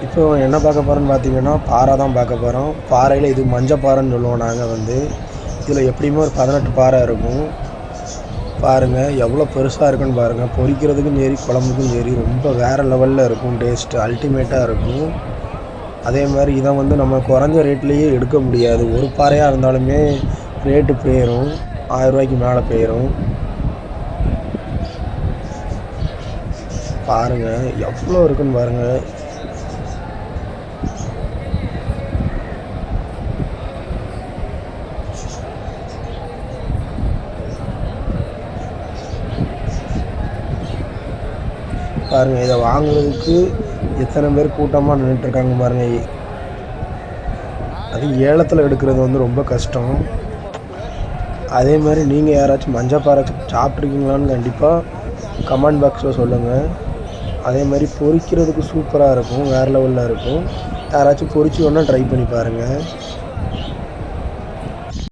இப்போ என்ன பார்க்க போகிறோன்னு பார்த்தீங்கன்னா, பாறை தான் பார்க்க போகிறோம். பாறையில் இது மஞ்சப்பாறைன்னு சொல்லுவோம் நாங்கள் வந்து. இதில் எப்படியுமே ஒரு 18 பாறை இருக்கும். பாருங்கள் எவ்வளோ பெருசாக இருக்குன்னு பாருங்கள். பொரிக்கிறதுக்கும் சரி, குழம்புக்கும் சரி ரொம்ப வேறு லெவலில் இருக்கும். டேஸ்ட்டு அல்டிமேட்டாக இருக்கும். அதே மாதிரி இதை வந்து நம்ம குறைஞ்ச ரேட்லேயே எடுக்க முடியாது. ஒரு பாறையாக இருந்தாலுமே ரேட்டு போயிடும். 1000 ரூபாய்க்கு மேலே போயிடும். பாருங்கள் எவ்வளோ இருக்குன்னு பாருங்கள். பாருங்கள் இதை வாங்குறதுக்கு எத்தனை பேர் கூட்டமாக நின்றுட்டுருக்காங்க பாருங்கள். அது ஏலத்தில் எடுக்கிறது வந்து ரொம்ப கஷ்டம். அதே மாதிரி நீங்கள் யாராச்சும் மஞ்சப்பாறை சாப்பிட்ருக்கீங்களான்னு கண்டிப்பாக கமெண்ட் பாக்ஸில் சொல்லுங்கள். அதே மாதிரி பொரிக்கிறதுக்கு சூப்பராக இருக்கும், வேறு லெவலில் இருக்கும். யாராச்சும் பொரிச்சு வேணால் ட்ரை பண்ணி பாருங்கள்.